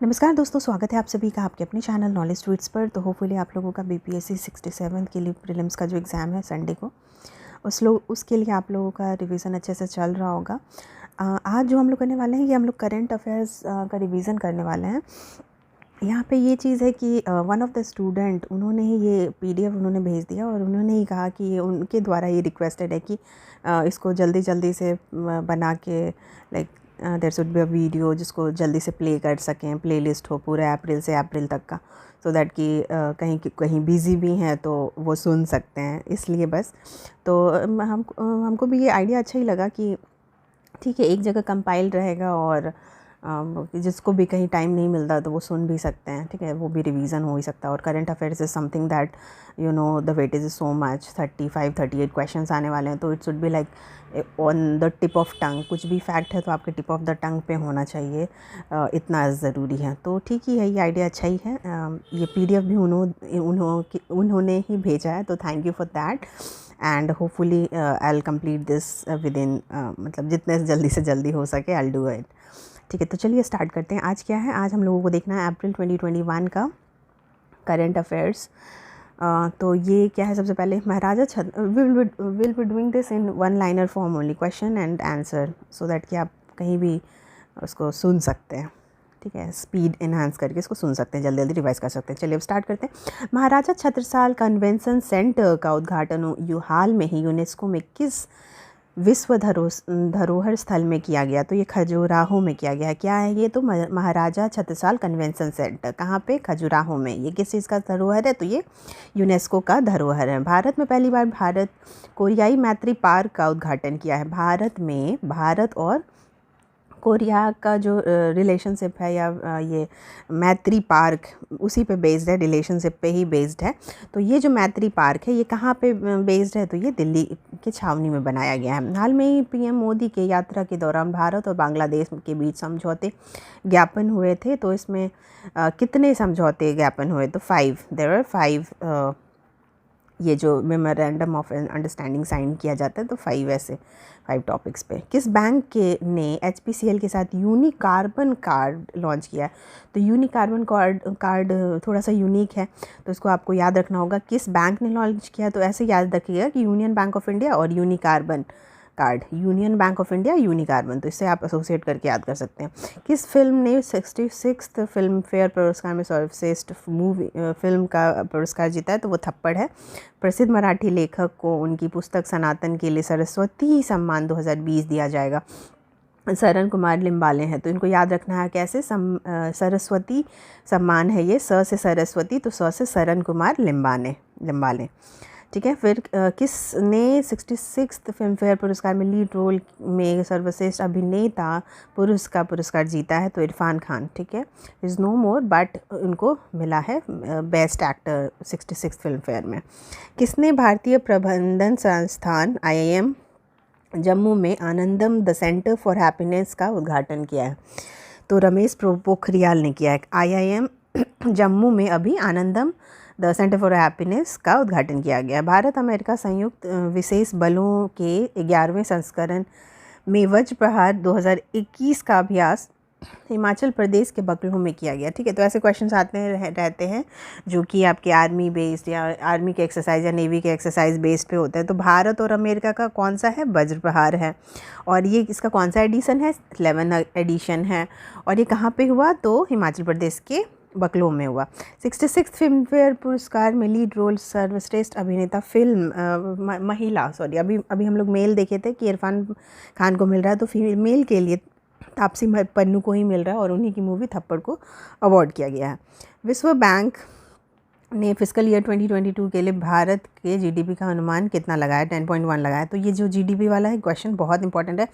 नमस्कार दोस्तों, स्वागत है आप सभी का आपके अपने चैनल नॉलेज ट्वीट्स पर। तो होपफुली आप लोगों का बीपीएससी 67 के लिए प्रीलिम्स का जो एग्ज़ाम है संडे को, उसके लिए आप लोगों का रिवीजन अच्छे से चल रहा होगा। आज जो हम लोग करने वाले हैं ये हम लोग करंट अफेयर्स का रिवीजन करने वाले हैं। यहाँ पे ये चीज़ है कि वन ऑफ द स्टूडेंट उन्होंने ही ये पीडीएफ उन्होंने भेज दिया और उन्होंने ही कहा कि ये उनके द्वारा ये रिक्वेस्टेड है कि इसको जल्दी जल्दी से बना के like there should be a video जिसको जल्दी से प्ले कर सकें, प्लेलिस्ट हो पूरे अप्रैल से अप्रैल तक का, सो दैट कि कहीं बिज़ी भी हैं तो वो सुन सकते हैं, इसलिए बस। तो हमको भी ये आइडिया अच्छा ही लगा कि ठीक है, एक जगह कंपाइल रहेगा और जिसको भी कहीं टाइम नहीं मिलता तो वो सुन भी सकते हैं, ठीक है, वो भी रिवीजन हो ही सकता है। और current affairs is something that the weightage is so much, 35-38 questions आने वाले हैं, तो it should be like on the tip of tongue. कुछ भी फैक्ट है तो आपके टिप ऑफ द टंग पे होना चाहिए, इतना ज़रूरी है। तो ठीक ही है, ये आइडिया अच्छा ही है। ये पीडीएफ भी उन्होंने ही भेजा है, तो thank you for that. And hopefully I will complete this with in, मतलब जितने जल्दी से जल्दी हो सके आई विल डू इट। ठीक है, तो चलिए स्टार्ट करते हैं। आज क्या है, आज हम लोगों को देखना है अप्रैल 2021 का करंट अफेयर्स। तो ये क्या है, सबसे पहले Maharaja will be doing this in one liner form only, question and answer, so that कि आप कहीं भी उसको सुन सकते हैं, ठीक है, स्पीड इन्हांस करके इसको सुन सकते हैं, जल्दी जल्दी रिवाइज कर सकते हैं। चलिए अब स्टार्ट करते हैं। महाराजा छत्रसाल कन्वेंशन सेंटर का उद्घाटन हाल में ही यूनेस्को में किस विश्व धरोहर स्थल में किया गया? तो ये खजुराहो में किया गया है। क्या है ये? तो महाराजा छत्रसाल कन्वेंशन सेंटर, कहाँ पे? खजुराहो में। ये किस चीज़ का धरोहर है? तो ये यूनेस्को का धरोहर है। भारत में पहली बार भारत कोरियाई मैत्री पार्क का उद्घाटन किया है। भारत में भारत और कोरिया का जो रिलेशनशिप है या ये मैत्री पार्क उसी पे बेस्ड है, रिलेशनशिप पे ही बेस्ड है। तो ये जो मैत्री पार्क है ये कहाँ पे बेस्ड है? तो ये दिल्ली के छावनी में बनाया गया है। हाल में ही पीएम मोदी के यात्रा के दौरान भारत और बांग्लादेश के बीच समझौते ज्ञापन हुए थे। तो इसमें कितने समझौते ज्ञापन हुए? तो 5, देयर आर 5। ये जो मेमोरेंडम ऑफ अंडरस्टैंडिंग साइन किया जाता है, तो 5 ऐसे 5 टॉपिक्स पे। किस बैंक के ने HPCL के साथ यूनिक कार्बन कार्ड लॉन्च किया है? तो यूनिक कार्बन कार्ड थोड़ा सा यूनिक है, तो इसको आपको याद रखना होगा। किस बैंक ने लॉन्च किया? तो ऐसे याद रखिएगा कि यूनियन बैंक ऑफ इंडिया और unique carbon card, Union Bank of India, unique carbon, तो इससे आप एसोसिएट करके याद कर सकते हैं। किस फिल्म ने 66th फिल्म फेयर पुरस्कार में सर्वश्रेष्ठ मूवी फिल्म का पुरस्कार जीता है? तो वो थप्पड़ है। प्रसिद्ध मराठी लेखक को उनकी पुस्तक सनातन के लिए सरस्वती सम्मान 2020 दिया जाएगा। सरन कुमार लिम्बाले हैं, तो इनको याद रखना है कैसे। सरस्वती सम्मान है ये, स से सरस्वती, तो स से सरन कुमार लिम्बाले, ठीक है। फिर किसने 66th फिल्म फेयर पुरस्कार में लीड रोल में सर्वश्रेष्ठ अभिनेता पुरस्कार जीता है? तो इरफान खान, ठीक है, इज़ नो मोर, बट उनको मिला है best actor 66th film fair में। किसने भारतीय प्रबंधन संस्थान IIM जम्मू में आनंदम द सेंटर फॉर हैप्पीनेस का उद्घाटन किया है? तो रमेश पोखरियाल ने किया है। IIM जम्मू में अभी आनंदम द सेंटर फॉर हैप्पीनेस का उद्घाटन किया गया। भारत अमेरिका संयुक्त विशेष बलों के 11वें संस्करण में वज्र प्रहार 2021 का अभ्यास हिमाचल प्रदेश के बकलों में किया गया, ठीक है। तो ऐसे क्वेश्चंस आते रहते हैं जो कि आपके आर्मी बेस्ड या आर्मी के एक्सरसाइज या नेवी के एक्सरसाइज बेस्ड पे होते हैं। तो भारत और अमेरिका का कौन सा है? वज्र प्रहार है। और ये इसका कौन सा एडिशन है? 11 एडिशन है। और ये कहाँ पे हुआ? तो हिमाचल प्रदेश के बकलों में हुआ। 66th फिल्म फेयर पुरस्कार में लीड रोल सर्वश्रेष्ठ अभिनेता फिल्म महिला, सॉरी अभी हम लोग मेल देखे थे कि इरफान खान को मिल रहा है, तो फीमेल के लिए तापसी पन्नू को ही मिल रहा है और उन्हीं की मूवी थप्पड़ को अवार्ड किया गया है। विश्व बैंक ने फिस्कल ईयर 2022 के लिए भारत के GDP का अनुमान कितना लगाया? 10.1 लगाया। तो ये जो GDP वाला है क्वेश्चन बहुत इंपॉर्टेंट है।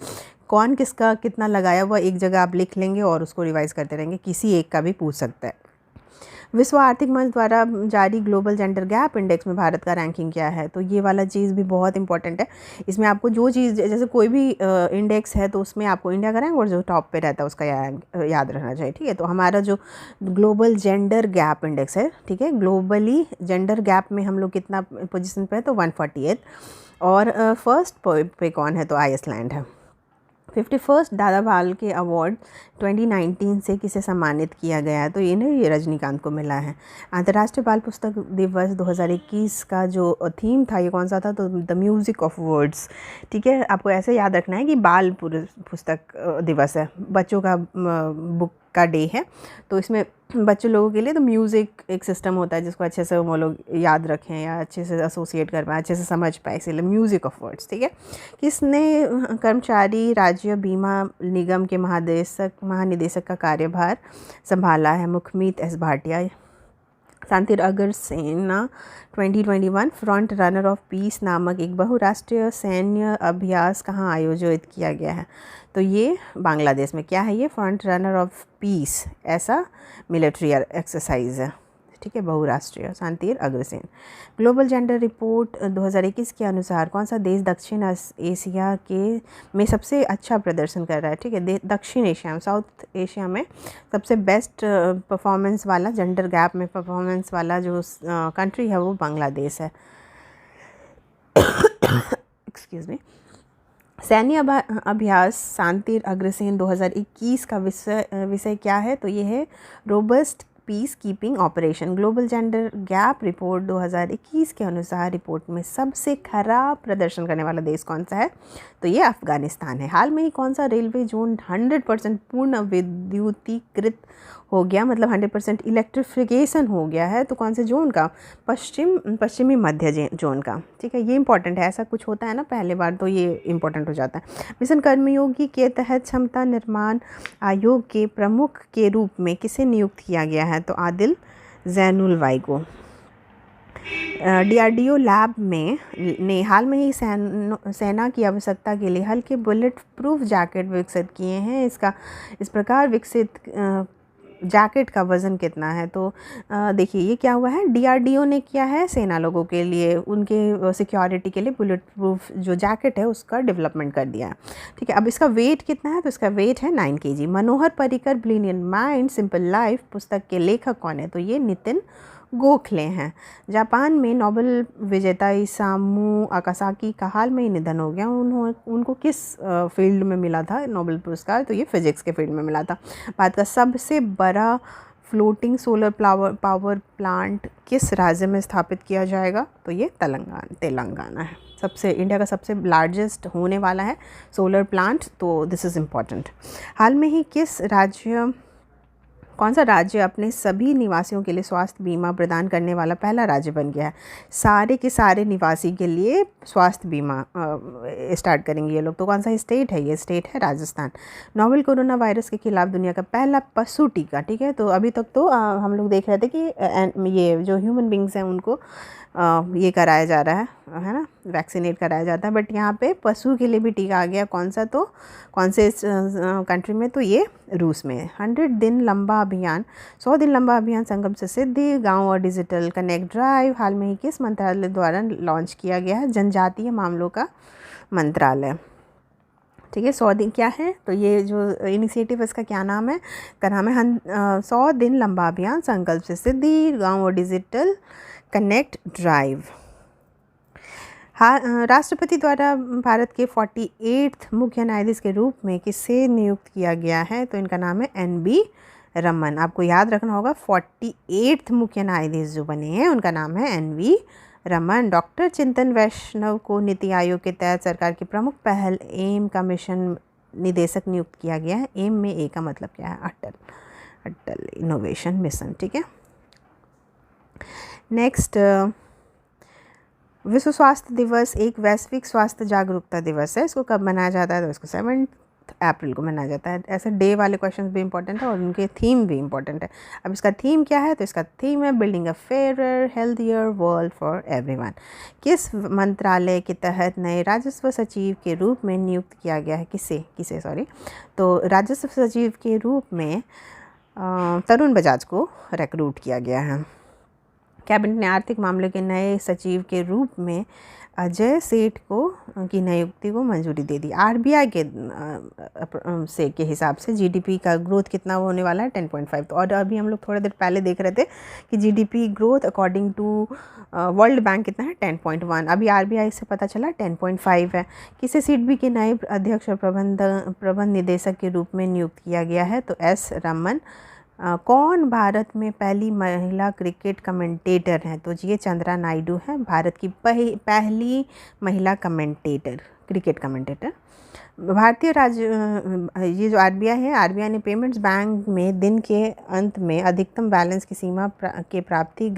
कौन किसका कितना लगाया हुआ एक जगह आप लिख लेंगे और उसको रिवाइज करते रहेंगे, किसी एक का भी पूछ सकता है। विश्व आर्थिक मंच द्वारा जारी ग्लोबल जेंडर गैप इंडेक्स में भारत का रैंकिंग क्या है? तो ये वाला चीज़ भी बहुत इंपॉर्टेंट है। इसमें आपको जो चीज़, जैसे कोई भी इंडेक्स है तो उसमें आपको इंडिया का रैंक और जो टॉप पे रहता है उसका याद रहना चाहिए, ठीक है। तो हमारा जो ग्लोबल जेंडर गैप इंडेक्स है, ठीक है, ग्लोबली जेंडर गैप में हम लोग कितना पोजिशन पे है? तो 148। और फर्स्ट पे कौन है? तो आइसलैंड है। 51 दादा फाल्के अवार्ड 2019 से किसे सम्मानित किया गया है, तो ये रजनीकांत को मिला है। अंतर्राष्ट्रीय बाल पुस्तक दिवस 2021 का जो थीम था ये कौन सा था, तो द म्यूज़िक ऑफ वर्ड्स। ठीक है, आपको ऐसे याद रखना है कि बाल पुस्तक दिवस है, बच्चों का बुक का डे है, तो इसमें बच्चों लोगों के लिए तो म्यूज़िक एक सिस्टम होता है जिसको अच्छे से वो लोग याद रखें या अच्छे से एसोसिएट कर पाएँ, अच्छे से समझ पाए, इसीलिए म्यूज़िक ऑफ वर्ड्स। ठीक है, किसने कर्मचारी राज्य बीमा निगम के महानिदेशक का कार्यभार संभाला है, मुखमीत एस भाटिया। शांतिर अग्रसेना 2021 फ्रंट रनर ऑफ पीस नामक एक बहुराष्ट्रीय सैन्य अभ्यास कहाँ आयोजित किया गया है, तो ये बांग्लादेश में। क्या है ये, फ्रंट रनर ऑफ पीस, ऐसा मिलिट्री एक्सरसाइज है। ठीक है, बहुराष्ट्रीय। शांतिर अग्रसेन। ग्लोबल जेंडर रिपोर्ट 2021 के अनुसार कौन सा देश दक्षिण एशिया के में सबसे अच्छा प्रदर्शन कर रहा है। ठीक है, दक्षिण एशिया में, साउथ एशिया में सबसे बेस्ट परफॉर्मेंस वाला, जेंडर गैप में परफॉर्मेंस वाला जो कंट्री है वो बांग्लादेश है। Excuse me. सैन्य अभ्यास शांतिर अग्रसेन 2021 का विषय क्या है, तो ये है robust peace keeping operation. Global gender gap report 2021 के अनुसार रिपोर्ट में सबसे खराब प्रदर्शन करने वाला देश कौन सा है, तो ये अफगानिस्तान है। हाल में ही कौन सा रेलवे जोन 100% पूर्ण विद्युतीकृत हो गया, मतलब 100% इलेक्ट्रिफिकेशन हो गया है, तो कौन से जोन का, पश्चिमी मध्य जोन का। ठीक है, ये इंपॉर्टेंट है, ऐसा कुछ होता है ना पहले बार तो ये इंपॉर्टेंट हो जाता है। मिशन कर्मयोगी के तहत क्षमता निर्माण आयोग के प्रमुख के रूप में किसे नियुक्त किया गया है, तो आदिल जैनुलवाई को। DRDO लैब में ने हाल में ही सेना की आवश्यकता के लिए हल्के बुलेट प्रूफ जैकेट विकसित किए हैं। इस प्रकार विकसित जैकेट का वज़न कितना है, तो देखिए ये क्या हुआ है, DRDO ने किया है सेना लोगों के लिए, उनके सिक्योरिटी के लिए बुलेट प्रूफ जो जैकेट है उसका डेवलपमेंट कर दिया है। ठीक है, अब इसका वेट कितना है, तो इसका वेट है 9 kg। Manohar Parrikar brilliant mind simple life पुस्तक के लेखक कौन है, तो ये नितिन गोखले हैं। जापान में नोबेल विजेता इसामू अकासाकी का हाल में ही निधन हो गया। उनको किस फील्ड में मिला था नोबेल पुरस्कार, तो ये फिजिक्स के फील्ड में मिला था। भारत का सबसे बड़ा फ्लोटिंग सोलर पावर प्लांट किस राज्य में स्थापित किया जाएगा, तो ये तेलंगाना है। इंडिया का सबसे लार्जेस्ट होने वाला है सोलर प्लांट, तो दिस इज़ इम्पॉर्टेंट। हाल में ही कौन सा राज्य अपने सभी निवासियों के लिए स्वास्थ्य बीमा प्रदान करने वाला पहला राज्य बन गया है। सारे के सारे निवासी के लिए स्वास्थ्य बीमा स्टार्ट करेंगे ये लोग, तो कौन सा स्टेट है, ये स्टेट है राजस्थान। नोवेल कोरोना वायरस के खिलाफ दुनिया का पहला पशु टीका। ठीक है, तो अभी तक तो हम लोग देख रहे थे कि ये जो ह्यूमन बींग्स हैं उनको ये कराया जा रहा है ना, वैक्सीनेट कराया जाता है, बट यहाँ पे पशु के लिए भी टीका आ गया। कौन सा, तो कौन से कंट्री में, तो ये रूस में। 100 दिन लंबा अभियान, 100 दिन लंबा अभियान संगम से सिद्धि गांव और डिजिटल कनेक्ट ड्राइव हाल में ही किस मंत्रालय द्वारा लॉन्च किया गया है, जनजातीय मामलों का मंत्रालय। ठीक है, 100 दिन क्या है, तो ये जो इनिशिएटिव इसका क्या नाम है, का नाम है 100 दिन लंबा अभियान संकल्प से सिद्धि गांव और डिजिटल कनेक्ट ड्राइव। राष्ट्रपति द्वारा भारत के 48th मुख्य न्यायाधीश के रूप में किसे नियुक्त किया गया है, तो इनका नाम है NB रमन। आपको याद रखना होगा 48th मुख्य न्यायाधीश जो बने हैं उनका नाम है NB रमन। डॉक्टर चिंतन वैष्णव को नीति आयोग के तहत सरकार की प्रमुख पहल एम का मिशन निदेशक नियुक्त किया गया है। एम में ए का मतलब क्या है, अटल इनोवेशन मिशन। ठीक है, नेक्स्ट, विश्व स्वास्थ्य दिवस एक वैश्विक स्वास्थ्य जागरूकता दिवस है। इसको कब मनाया जाता है, तो इसको 7 अप्रैल को मनाया जाता है। ऐसे डे वाले क्वेश्चन भी इंपॉर्टेंट है और उनके थीम भी इंपॉर्टेंट है। अब इसका थीम क्या है, तो इसका थीम है building a fair healthier world for everyone. किस मंत्रालय के तहत नए राजस्व सचिव के रूप में नियुक्त किया गया है, किसे तो राजस्व सचिव के रूप में तरुण बजाज को रिक्रूट किया गया है। कैबिनेट ने आर्थिक मामलों के नए सचिव के रूप में अजय सेठ को की नियुक्ति को मंजूरी दे दी। आरबीआई के हिसाब से जीडीपी का ग्रोथ कितना होने वाला है 10.5। तो और अभी हम लोग थोड़ी देर पहले देख रहे थे कि GDP growth according to World Bank कितना है 10.1। अभी आरबीआई से पता चला 10.5 है। किसे सिडबी के नए अध्यक्ष और प्रबंध निदेशक के रूप में नियुक्त किया गया है? तो एस रमन। कौन भारत में पहली महिला क्रिकेट कमेंटेटर हैं? तो ये चंद्रा नायडू हैं, भारत की पहली महिला क्रिकेट कमेंटेटर। भारतीय ये जो आरबीआई है, आरबीआई ने पेमेंट्स बैंक में दिन के अंत में अधिकतम बैलेंस की सीमा के प्राप्ति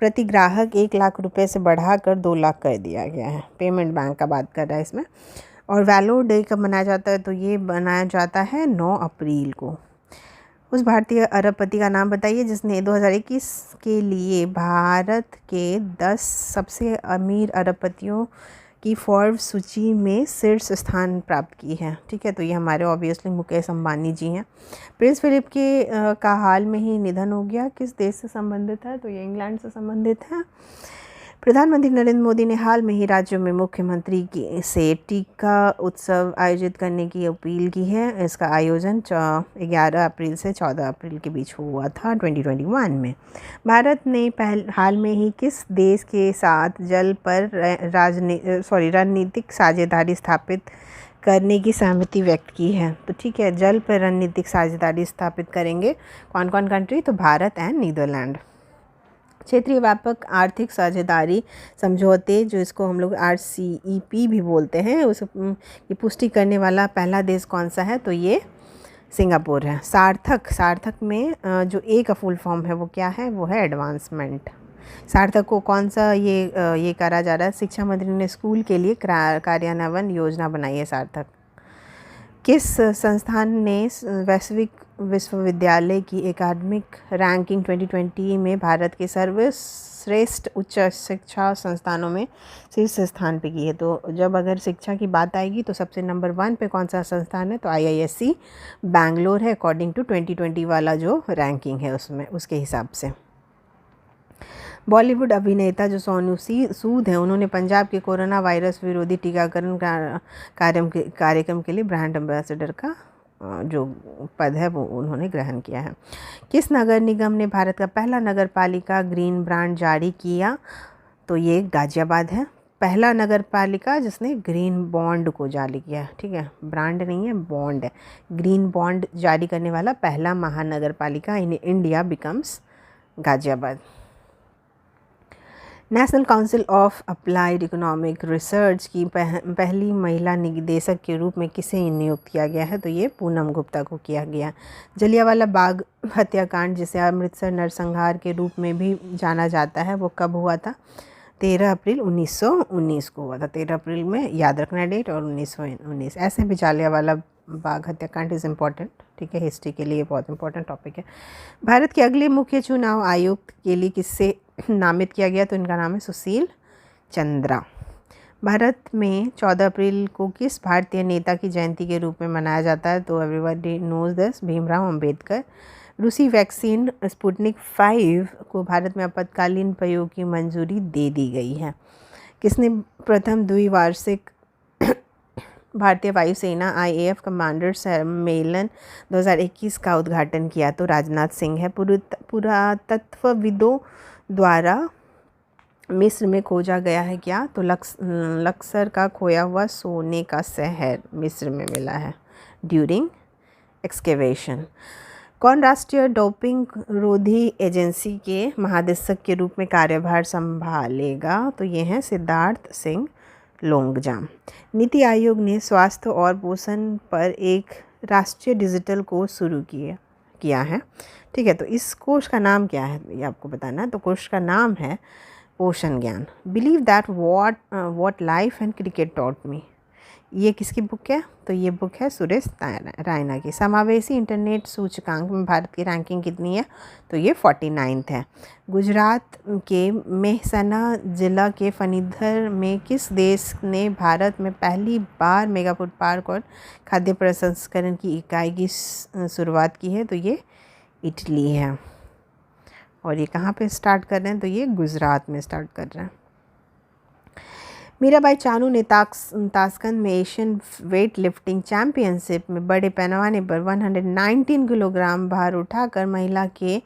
प्रति ग्राहक 1 लाख रुपए से बढ़ाकर 2 लाख कर दिया गया है। पेमेंट बैंक का बात कर रहा है इसमें। और वैलो डे कब मनाया जाता है? तो ये मनाया जाता है 9 अप्रैल को। उस भारतीय अरबपति का नाम बताइए जिसने 2021 के लिए भारत के 10 सबसे अमीर अरबपतियों की फोर्ब्स सूची में शीर्ष स्थान प्राप्त की है। ठीक है, तो ये हमारे ऑब्वियसली मुकेश अंबानी जी हैं। प्रिंस फिलिप का हाल में ही निधन हो गया। किस देश से संबंधित है? तो ये इंग्लैंड से संबंधित है। प्रधानमंत्री नरेंद्र मोदी ने हाल में ही राज्यों में मुख्यमंत्री से टीका उत्सव आयोजित करने की अपील की है। इसका आयोजन 11 अप्रैल से 14 अप्रैल के बीच हुआ था 2021 में। भारत ने हाल में ही किस देश के साथ जल पर रणनीतिक साझेदारी स्थापित करने की सहमति व्यक्त की है? तो ठीक है, जल पर रणनीतिक साझेदारी स्थापित करेंगे कौन कौन कंट्री? तो भारत एंड नीदरलैंड। क्षेत्रीय व्यापक आर्थिक साझेदारी समझौते, जो इसको हम लोग RCEP भी बोलते हैं, उस की पुष्टि करने वाला पहला देश कौन सा है? तो ये सिंगापुर है। सार्थक में जो ए का फुल फॉर्म है वो क्या है? वो है एडवांसमेंट। सार्थक को कौन सा ये करा जा रहा है? शिक्षा मंत्री ने स्कूल के लिए कार्यान्वयन योजना बनाई है सार्थक। किस संस्थान ने वैश्विक विश्वविद्यालय की एकेडमिक रैंकिंग 2020 में भारत के सर्वश्रेष्ठ उच्च शिक्षा संस्थानों में शीर्ष स्थान पे की है? तो जब अगर शिक्षा की बात आएगी तो सबसे नंबर 1 पे कौन सा संस्थान है? तो IISc बैंगलोर है, अकॉर्डिंग टू 2020 वाला जो रैंकिंग है उसमें, उसके हिसाब से। बॉलीवुड अभिनेता जो सोनू सूद हैं, उन्होंने पंजाब के कोरोना वायरस विरोधी टीकाकरण कार्यक्रम के लिए ब्रांड एम्बेसडर का जो पद है वो उन्होंने ग्रहण किया है। किस नगर निगम ने भारत का पहला नगर पालिका ग्रीन ब्रांड जारी किया? तो ये गाजियाबाद है, पहला नगर पालिका जिसने ग्रीन बॉन्ड को जारी किया। ठीक है, ब्रांड नहीं है, बॉन्ड है। ग्रीन बॉन्ड जारी करने वाला पहला महानगर पालिका in India becomes Ghaziabad. National council of applied economic research की पहली महिला निदेशक के रूप में किसे नियुक्त किया गया है? तो ये पूनम गुप्ता को किया गया। जलियांवाला बाग हत्याकांड, जिसे अमृतसर नरसंहार के रूप में भी जाना जाता है, वो कब हुआ था? 13 अप्रैल 1919 को हुआ था। 13 अप्रैल में याद रखना डेट, और 1919 ऐसे भी जलियांवाला बाग हत्याकांड इज़ इम्पॉर्टेंट। ठीक है, हिस्ट्री के लिए बहुत इंपॉर्टेंट टॉपिक है। भारत के अगले मुख्य चुनाव आयुक्त के लिए किससे नामित किया गया? तो इनका नाम है सुशील चंद्रा। भारत में 14 अप्रैल को किस भारतीय नेता की जयंती के रूप में मनाया जाता है? तो everybody knows this, Bhimrao Ambedkar. रूसी वैक्सीन स्पुतनिक 5 को भारत में आपातकालीन प्रयोग की मंजूरी दे दी गई है। किसने प्रथम द्विवार्षिक भारतीय वायुसेना IAF कमांडर सम्मेलन 2021 का उद्घाटन किया? तो राजनाथ सिंह है। पुरातत्वविदों द्वारा मिस्र में खोजा गया है क्या? तो लक्सर का खोया हुआ सोने का शहर मिस्र में मिला है ड्यूरिंग एक्सकेवेशन। कौन राष्ट्रीय डोपिंग रोधी एजेंसी के महानिदेशक के रूप में कार्यभार संभालेगा? तो ये हैं सिद्धार्थ सिंह लोंगजाम। नीति आयोग ने स्वास्थ्य और पोषण पर एक राष्ट्रीय डिजिटल कोर्स शुरू किया है। ठीक है, तो इस कोर्स का नाम क्या है ये आपको बताना है। तो कोर्स का नाम है पोषण ज्ञान। Believe that what life and cricket taught me. ये किसकी बुक है? तो ये बुक है सुरेश रायना की। समावेशी इंटरनेट सूचकांक में भारत की रैंकिंग कितनी है? तो ये 49th है। गुजरात के मेहसाना जिला के फनीधर में किस देश ने भारत में पहली बार मेगा फूड पार्क और खाद्य प्रसंस्करण की इकाई की शुरुआत की है? तो ये इटली है। और ये कहाँ पे स्टार्ट कर रहे हैं? तो ये गुजरात में स्टार्ट कर रहे हैं। मीराबाई चानू ने ताशकंद में एशियन वेट लिफ्टिंग चैम्पियनशिप में बड़े पैमाने पर 119 किलोग्राम भार उठाकर महिला के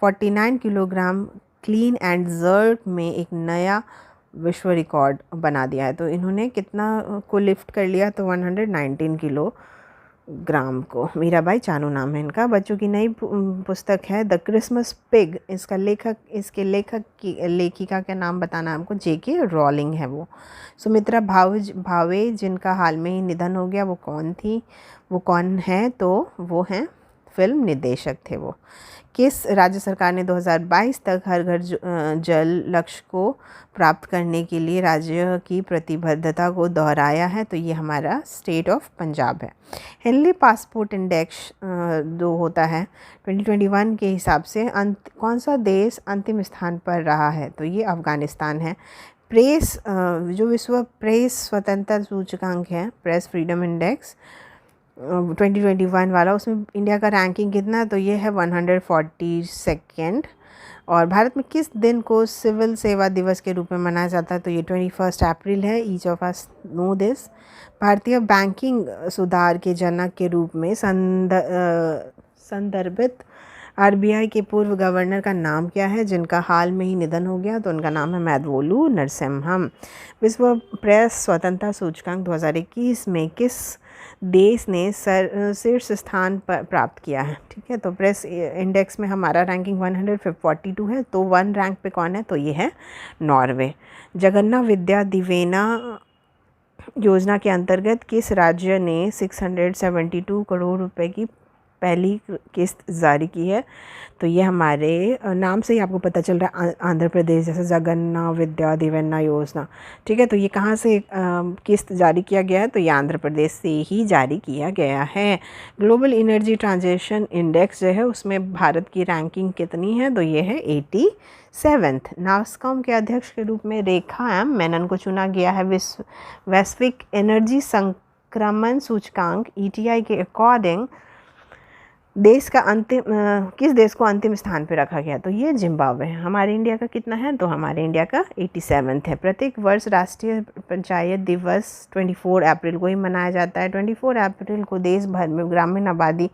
49 किलोग्राम क्लीन एंड जर्क में एक नया विश्व रिकॉर्ड बना दिया है। तो इन्होंने कितना को लिफ्ट कर लिया, तो 119 किलोग्राम को। मीराबाई चानू नाम है इनका। बच्चों की नई पुस्तक है द क्रिसमस पिग। इसके लेखक की लेखिका का नाम बताना हमको, J.K. रॉलिंग है वो। सुमित्रा भावे जिनका हाल में ही निधन हो गया, वो कौन थी, वो कौन है, तो वो हैं फिल्म निर्देशक थे वो। किस राज्य सरकार ने 2022 तक हर घर जल लक्ष्य को प्राप्त करने के लिए राज्य की प्रतिबद्धता को दोहराया है, तो ये हमारा स्टेट ऑफ पंजाब है। हेनली पासपोर्ट इंडेक्स जो होता है 2021 के हिसाब से कौन सा देश अंतिम स्थान पर रहा है, तो ये अफ़गानिस्तान है। प्रेस जो विश्व प्रेस स्वतंत्रता सूचकांक है, प्रेस फ्रीडम इंडेक्स 2021 वाला, उसमें इंडिया का रैंकिंग कितना है, तो ये है 142nd। और भारत में किस दिन को सिविल सेवा दिवस के रूप में मनाया जाता है, तो ये 21 अप्रैल है। Each of us know this. भारतीय बैंकिंग सुधार के जनक के रूप में संदर्भित आरबीआई के पूर्व गवर्नर का नाम क्या है, जिनका हाल में ही निधन हो गया, तो उनका नाम है मैदवोलू नरसिम्हम। विश्व प्रेस स्वतंत्रता सूचकांक 2021 में किस देश ने शीर्ष स्थान पर प्राप्त किया है, ठीक है। तो प्रेस इंडेक्स में हमारा रैंकिंग 142 है, तो 1 रैंक पे कौन है, तो ये है नॉर्वे। जगन्नाथ विद्या दिवेना योजना के अंतर्गत किस राज्य ने 672 करोड़ रुपए की पहली किस्त जारी की है, तो ये हमारे नाम से ही आपको पता चल रहा है आंध्र प्रदेश, जैसे जगन्नाथ विद्या दिवेना योजना, ठीक है। तो ये कहाँ से किस्त जारी किया गया है, तो ये आंध्र प्रदेश से ही जारी किया गया है। ग्लोबल एनर्जी ट्रांजिशन इंडेक्स जो है उसमें भारत की रैंकिंग कितनी है, तो ये है 87th। नास्कॉम के अध्यक्ष के रूप में रेखा एम मेनन को चुना गया है। वैश्विक एनर्जी संक्रमण सूचकांक ETI के अकॉर्डिंग किस देश को अंतिम स्थान पर रखा गया, तो ये जिम्बाब्वे है। हमारे इंडिया का कितना है, तो हमारे इंडिया का 87th है। प्रत्येक वर्ष राष्ट्रीय पंचायत दिवस 24 अप्रैल को ही मनाया जाता है। 24 अप्रैल को देश भर में ग्रामीण आबादी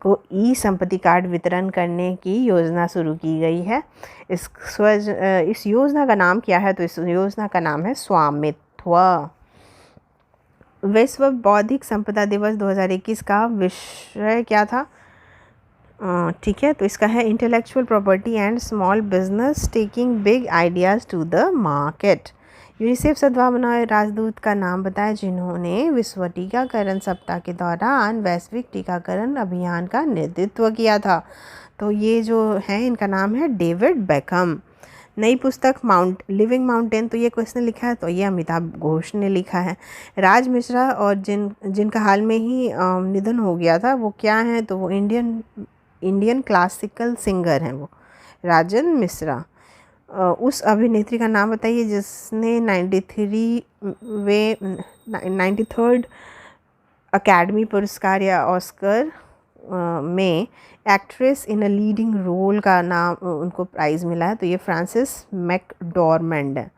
को संपत्ति कार्ड वितरण करने की योजना शुरू की गई है। इस योजना का नाम क्या है, तो इस योजना का नाम है स्वामित्व। विश्व बौद्धिक संपदा दिवस 2021 का विषय क्या था, ठीक है। तो इसका है intellectual property and small business taking big ideas to the market. UNICEF सद्भावना राजदूत का नाम बताएं जिन्होंने विश्व टीकाकरण सप्ताह के दौरान वैश्विक टीकाकरण अभियान का नेतृत्व किया था, तो ये जो है इनका नाम है डेविड बेकहम। नई पुस्तक लिविंग माउंटेन, तो ये किसने लिखा है, तो ये अमिताभ घोष ने लिखा है। राज मिश्रा और जिनका हाल में ही निधन हो गया था, वो क्या हैं, तो वो इंडियन क्लासिकल सिंगर हैं वो राजन मिश्रा। उस अभिनेत्री का नाम बताइए जिसने 93rd अकेडमी पुरस्कार या ऑस्कर में actress in a leading role का नाम उनको प्राइज़ मिला है, तो ये फ्रांसिस मैकडॉर्मैंड है।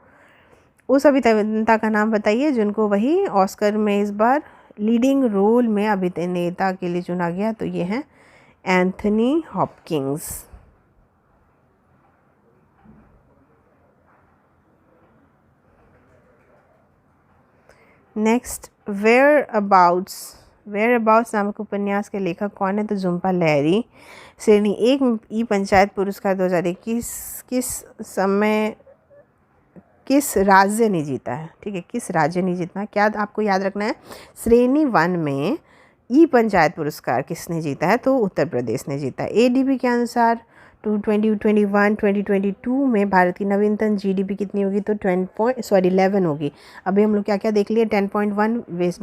उस अभिनेता का नाम बताइए जिनको वही ऑस्कर में इस बार लीडिंग रोल में अभिनेता के लिए चुना गया, तो ये हैं एंथनी हॉपकिंस। नेक्स्ट, वेयर अबाउट्स नामक उपन्यास के लेखक कौन है, तो झुम्पा लाहिरी। श्रेणी 1 ई पंचायत पुरस्कार 2021 किस राज्य ने जीता है, ठीक है, किस राज्य ने जीतना, क्या आपको याद रखना है। श्रेणी 1 में ई पंचायत पुरस्कार किसने जीता है, तो उत्तर प्रदेश ने जीता है। ADB के अनुसार 2021-2022 में भारत की नवीनतम GDP कितनी होगी, तो 11 होगी। अभी हम लोग क्या क्या देख लिए, 10.1 वेस्ट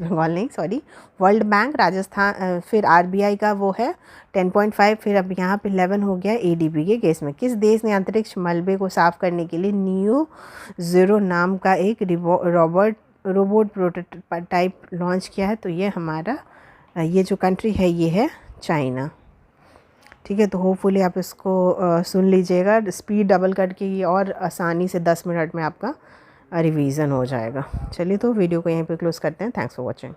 बंगाल नहीं, सॉरी, वर्ल्ड बैंक, राजस्थान, फिर RBI का वो है 10.5, फिर अब यहाँ पे 11 हो गया ADB के केस में। किस देश ने अंतरिक्ष मलबे को साफ करने के लिए NEO Zero नाम का एक रोबोट प्रोटोटाइप लॉन्च किया है, तो ये हमारा ये जो कंट्री है ये है चाइना, ठीक है। तो होपफुली आप इसको सुन लीजिएगा, स्पीड डबल करके ये और आसानी से 10 मिनट में आपका रिवीजन हो जाएगा। चलिए तो वीडियो को यहीं पे क्लोज़ करते हैं। Thanks for watching.